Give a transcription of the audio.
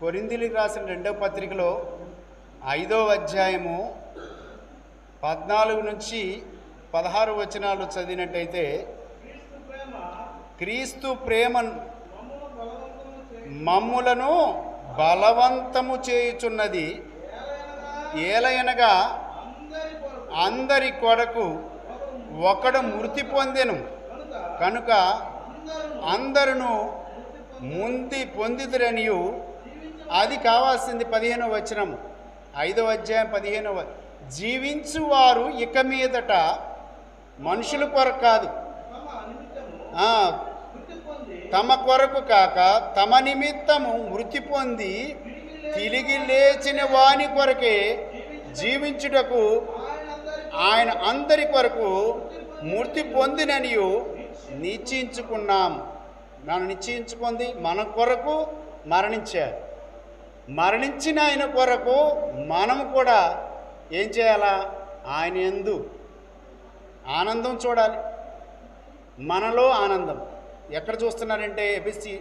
కొరింథీయులకు రాసిన రెండవ పత్రికలో 5వ అధ్యాయము 14 నుంచి 16 వచనాలు చదివినట్టయితే, క్రీస్తు ప్రేమ మమ్ములను బలవంతము చేయుచున్నది, ఏలయనగా అందరి కొరకు ఒకడు మృతి పొందెను కనుక అందరును ముందు పొందిదురనియు. అది కావాల్సింది 15వ వచనం, 5వ అధ్యాయం 15వ. జీవించువారు ఇక మీదట మనుషుల కొరకు కాదు, తమ కొరకు కాక తమ నిమిత్తము మృతి పొంది తిరిగి లేచిన వాని కొరకే జీవించుటకు ఆయన అందరి కొరకు మృతి పొందిననియు నిశ్చయించుకున్నాం. నన్ను నిశ్చయించుకుంది మన కొరకు మరణించారు. మరణించిన ఆయన కొరకు మనము కూడా ఏం చేయాలా? ఆయన యందు ఆనందం చూడాలి. మనలో ఆనందం ఎక్కడ చూస్తున్నారంటే ఎఫెసీ